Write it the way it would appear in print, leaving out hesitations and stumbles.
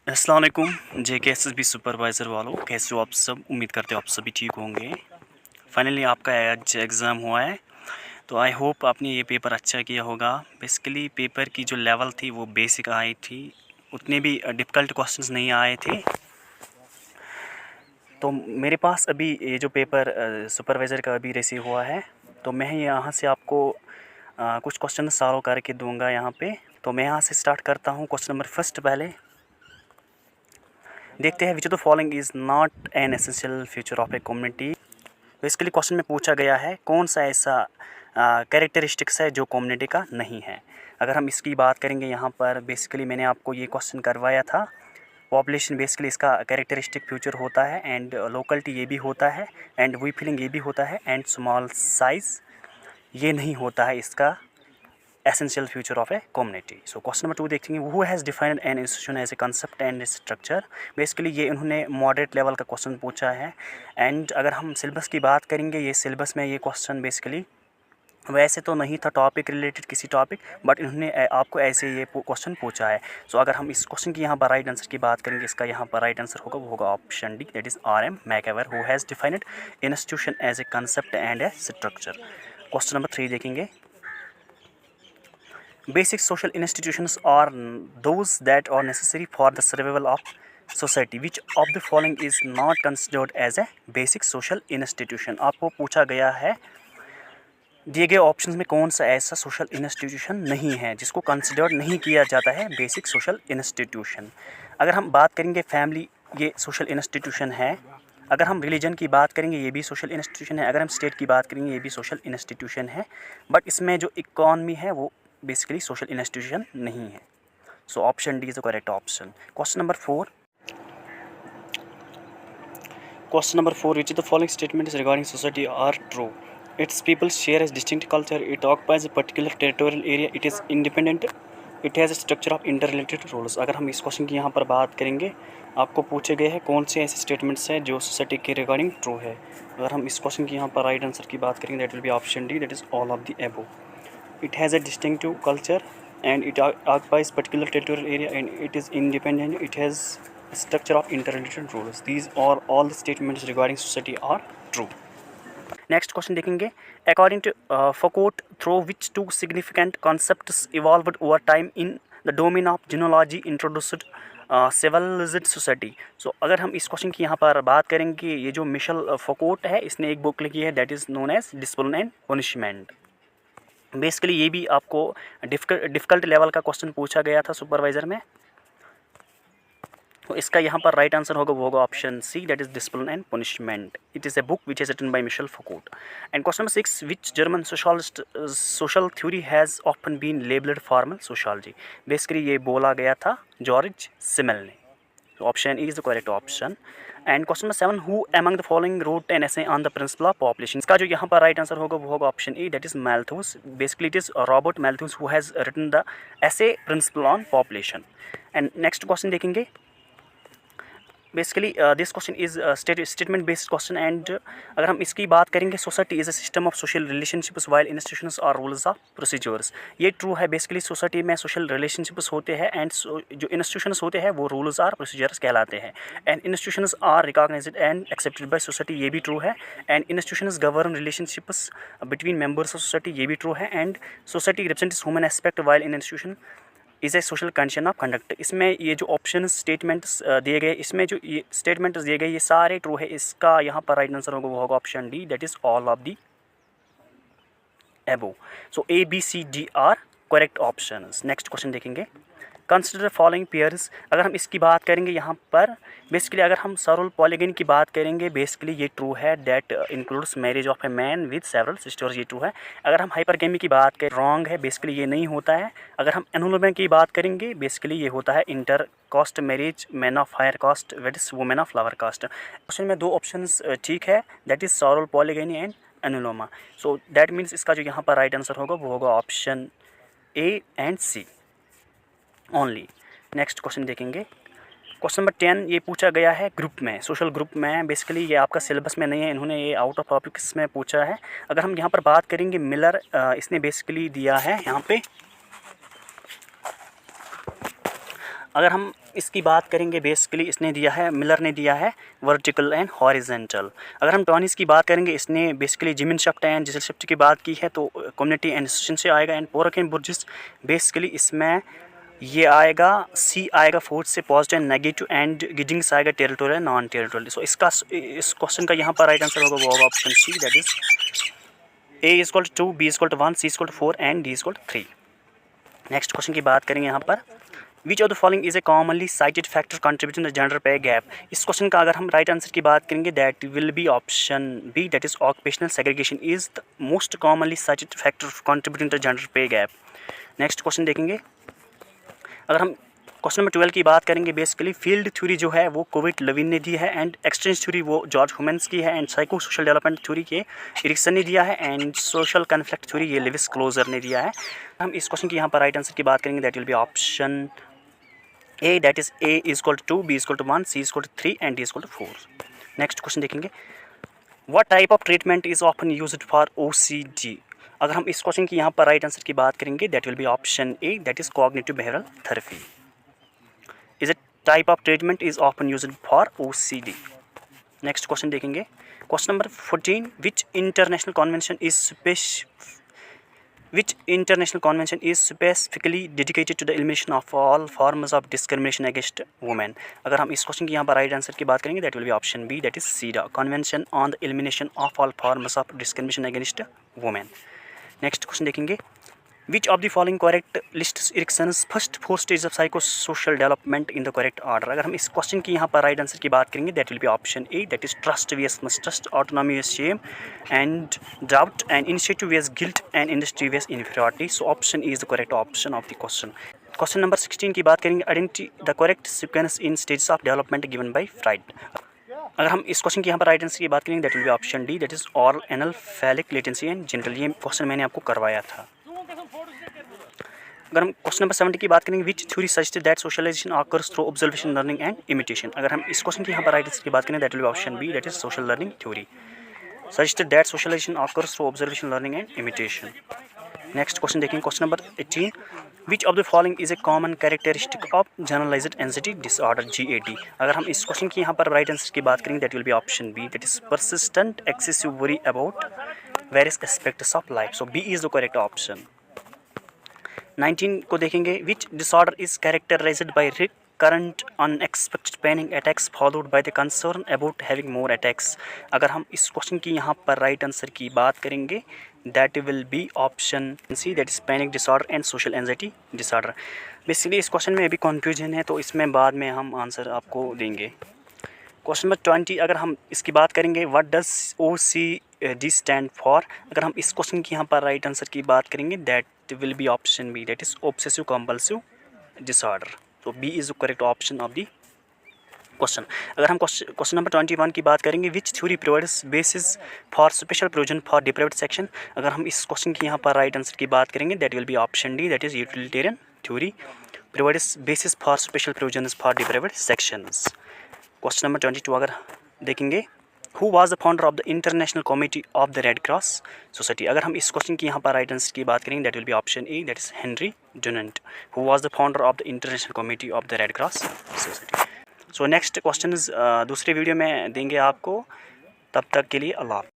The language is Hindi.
अस्सलाम वालेकुम JKSSB सुपरवाइज़र वालों, कैसे हो आप सब। उम्मीद करते हो आप सभी ठीक होंगे। फाइनली आपका आज एग्ज़ाम हुआ है, तो आई होप आपने ये पेपर अच्छा किया होगा। बेसिकली पेपर की जो लेवल थी वो बेसिक आई थी, उतने भी डिफ़िकल्ट क्वेश्चंस नहीं आए थे। तो मेरे पास अभी ये जो पेपर सुपरवाइज़र का अभी रिसीव हुआ है, तो मैं यहाँ से आपको कुछ क्वेश्चन सॉल्व करके दूँगा यहाँ पे। तो मैं यहाँ से स्टार्ट करता हूँ। क्वेश्चन नंबर फर्स्ट पहले देखते हैं। विच of the following is not an essential feature of a community. Basically question में पूछा गया है कौन सा ऐसा कैरेक्टरिस्टिक्स है जो कम्युनिटी का नहीं है। अगर हम इसकी बात करेंगे यहाँ पर, बेसिकली मैंने आपको ये क्वेश्चन करवाया था। पॉपुलेशन बेसिकली इसका कैरेक्टरिस्टिक फ्यूचर होता है, एंड लोकलिटी ये भी होता है, एंड वी फीलिंग ये भी होता है, एंड स्मॉल साइज़ ये नहीं होता है इसका essential feature of a community. So question number 2 देखेंगे, who has defined an institution as a concept and structure। Basically ये उन्होंने मॉडरेट लेवल का क्वेश्चन पूछा है। एंड अगर हम सिलेबस की बात करेंगे, ये सिलेबस में ये क्वेश्चन बेसिकली वैसे तो नहीं था टॉपिक रिलेटेड किसी टॉपिक, बट इन्होंने आपको ऐसे ये क्वेश्चन पूछा है। सो अगर हम इस क्वेश्चन की यहाँ पर राइट आंसर की बात करेंगे, इसका यहाँ पर राइट आंसर होगा, वो होगा option D, that is RM MacIver, who has defined institution as a concept and a structure. Question number 3 देखेंगे, basic social institutions are those that are necessary for the survival of society. Which of the following is not considered as a basic social institution। आपको पूछा गया है दिए गए ऑप्शंस में कौन सा ऐसा सोशल इंस्टीट्यूशन नहीं है जिसको कंसिडर्ड नहीं किया जाता है बेसिक सोशल इंस्टीट्यूशन। अगर हम बात करेंगे फैमिली, ये सोशल इंस्टीट्यूशन है। अगर हम रिलीजन की बात करेंगे, ये भी सोशल इंस्टीट्यूशन है। अगर हम स्टेट की बात करेंगे, ये भी सोशल इंस्टीट्यूशन है। बट इसमें जो इकॉनमी है वो बेसिकली सोशल इंस्टीट्यूशन नहीं है। So option D is the correct option. Question number 4, which of the following statements regarding society are true। Its people share a distinct culture, it occupies a particular territorial area, it is independent, it has a structure of interrelated roles। अगर हम इस क्वेश्चन की यहाँ पर बात करेंगे, आपको पूछे गए हैं कौन से ऐसे स्टेटमेंट्स हैं जो सोसाइटी के रिगार्डिंग ट्रू है। अगर हम इस क्वेश्चन की यहाँ पर राइट आंसर की बात करेंगे, that will be option D, that is all of the above. It has a distinctive culture and it occupies particular territorial area and it is independent. It has a structure of interrelated rules. These are all the statements regarding society are true। Next question देखेंगे, according to Foucault, through which two significant concepts evolved over time in the domain of genealogy introduced civilized society। सो अगर हम इस क्वेश्चन की यहाँ पर बात करेंगे, ये जो मिशेल फोकोट है, इसने एक बुक लिखी है, that is known as discipline and punishment. Basically ये भी आपको डिफ़िकल्ट लेवल का क्वेश्चन पूछा गया था सुपरवाइज़र में। तो इसका यहाँ पर राइट आंसर होगा, वो होगा option C, that is discipline and punishment. It is a book which is written by Michel Foucault. And question number 6, which German social theory has often been labelled formal sociology. Basically ये बोला गया था जॉर्ज सिमेल ने। So option E is the correct option। And question number 7, who among the following wrote an essay on the principle of population। इसका जो यहाँ पर राइट आंसर होगा वो होगा option E, that is Malthus। Basically it is Robert Malthus who has written the essay principle on population। And next question देखेंगे, basically this question is statement based question. And अगर हम इसकी बात करेंगे, society is a system of social relationships while institutions और रूल्स ऑफ प्रोसीजर्स। ये ट्रू है। बेसिकली सोसाइटी में सोशल रिलेशनशिप्स होते हैं एंड जो इंस्टीट्यूशंस होते हैं वो रूल्स और प्रोसीजर्स कहलाते हैं। And institutions are recognised and accepted by society, ये भी ट्रू है। And institutions govern relationships between members of society, ये भी ट्रू है। And society represents human aspect while in institution is a social condition of conduct. इसमें ये जो ऑप्शन स्टेटमेंट्स दिए गए, इसमें जो ये स्टेटमेंट्स दिए गए, ये सारे ट्रू है। इसका यहाँ पर राइट आंसर होगा, वो होगा option D, that is all of the above. So ABCD are correct options. Next question देखेंगे, कंसिडर फॉलोइंग पेयर्स। अगर हम इसकी बात करेंगे यहाँ पर, बेसिकली अगर हम सरोल पॉलीगन की बात करेंगे, बेसिकली ये ट्रू है, that includes marriage of a man with several sisters, ये ट्रू है। अगर हम हाइपरगेमी की बात करें, रॉन्ग है, बेसिकली ये नहीं होता है। अगर हम एनुलोमी की बात करेंगे, बेसिकली ये होता है inter caste marriage, man of higher caste with women of lower caste. Question में दो ऑप्शंस ठीक है, that is sororal polygyny and anuloma. So that means इसका जो यहाँ पर राइट आंसर होगा वो होगा option A and C only. Next question देखेंगे, क्वेश्चन नंबर 10, ये पूछा गया है ग्रुप में, सोशल ग्रुप में। बेसिकली ये आपका सिलेबस में नहीं है, इन्होंने ये आउट ऑफ टॉपिक्स में पूछा है। अगर हम यहाँ पर बात करेंगे, मिलर इसने बेसिकली दिया है यहाँ पे अगर हम इसकी बात करेंगे बेसिकली इसने दिया है, मिलर ने दिया है वर्टिकल एंड हॉरिजेंटल। अगर हम टॉनिस की बात करेंगे इसने बेसिकली जिमिनशाफ्ट एंड जिसेलशाफ्ट की बात की है तो कम्युनिटी एंड इंस्टीट्यूशन से आएगा। एंड पोरक एंड बुर्जिस बेसिकली इसमें ये आएगा, सी आएगा फोर्थ से positive and negative, and Giddings आएगा टेरिटोरियल नॉन टेरिटोरियल। सो इसका इस क्वेश्चन का यहाँ पर राइट आंसर होगा वो होगा option C, that is A is equal to 2, B is equal to 1, C is equal to 4 and D is equal to 3। Next question की बात करेंगे यहाँ पर, which of the following is a commonly cited factor contributing the gender pay gap. इस क्वेश्चन का अगर हम राइट आंसर की बात करेंगे that will be option B, that is occupational segregation is the most commonly cited factor contributing the gender pay gap. Next question देखेंगे, अगर हम क्वेश्चन नंबर 12 की बात करेंगे बेसिकली फील्ड थ्योरी जो है वो कोविड लेविन ने दी है, एंड एक्सचेंज थ्योरी वो जॉर्ज ह्यूमन्स की है, and psycho social development theory के एरिक्सन ने दिया है, एंड सोशल कन्फ्लिक्ट थ्योरी ये लेविस क्लोजर ने दिया है। हम इस क्वेश्चन की यहाँ पर राइट आंसर की बात करेंगे that will be option A, that is A is equal to 2, B is equal to 1, C is equal to 3 and D is equal to 4। Next question देखेंगे, what type of treatment is often used for OCD। अगर हम इस क्वेश्चन की यहाँ पर राइट आंसर की बात करेंगे that will be option A, that is cognitive behavioural therapy is a type of treatment is often used for OCD। Next question देखेंगे, question number 14, which international convention is specifically dedicated to the elimination of all forms of discrimination against women। अगर हम इस क्वेश्चन की यहाँ पर राइट आंसर की बात करेंगे that will be option B, that is CEDAW, convention on the elimination of all forms of discrimination against women. Next question देखेंगे, Which of the following correct lists Erickson's first 4 stages of psychosocial development in the correct order। अगर हम इस क्वेश्चन की यहाँ पर राइट आंसर की बात करेंगे that will be option A, that is trust vs mistrust, autonomy vs shame and doubt, and initiative vs guilt, and industry vs inferiority। So option E is the correct option of the question। Question number 16 की बात करेंगे, identify the correct sequence in stages of development given by fried. अगर हम इस क्वेश्चन की यहाँ पर राइट आंसर की बात करेंगे that will be option D, that is oral, anal, phallic, latency and genital. ये क्वेश्चन मैंने आपको करवाया था। अगर हम क्वेश्चन नंबर 70 की बात करेंगे, which theory suggested that socialisation occurs through observation, learning and imitation. अगर हम इस क्वेश्चन की यहाँ पर राइट आंसर की बात करें that will be option B, that is social learning theory suggested that socialisation occurs through observation, learning and imitation. Next question देखेंगे, question number 18, which of the following is a common characteristic of generalized anxiety disorder GAD। अगर हम इस क्वेश्चन की यहाँ पर राइट आंसर की बात करेंगे that will be option B, that is persistent excessive worry about various aspects of life. So B is the correct option. 19 को देखेंगे, which disorder is characterized by recurrent unexpected panic attacks followed by the concern about having more attacks. अगर हम इस क्वेश्चन की यहाँ पर राइट आंसर की बात करेंगे that will be option C, that is panic disorder and social anxiety disorder. Basically इस क्वेश्चन में अभी कन्फ्यूजन है तो इसमें बाद में हम आंसर आपको देंगे। क्वेश्चन नंबर 20, अगर हम इसकी बात करेंगे, what does OCD stand for. अगर हम इस क्वेश्चन की यहाँ पर राइट आंसर की बात करेंगे that will be option B, that is obsessive compulsive disorder. तो B is the correct option of the question. अगर हम क्वेश्चन नंबर 21 की बात करेंगे, which theory provides basis for special provision for deprived section. अगर हम इस क्वेश्चन की यहाँ पर राइट आंसर की बात करेंगे that will be option D, that is utilitarian theory provides basis for special provision for deprived sections. Question number 22 अगर देखेंगे, who was the founder of the international committee of the red cross society. अगर हम इस क्वेश्चन की यहाँ पर राइट आंसर की बात करेंगे that will be option A, that is Henry Dunant, who was the founder of the international committee of the red cross society. So next question दूसरे वीडियो में देंगे आपको, तब तक के लिए अल्लाह।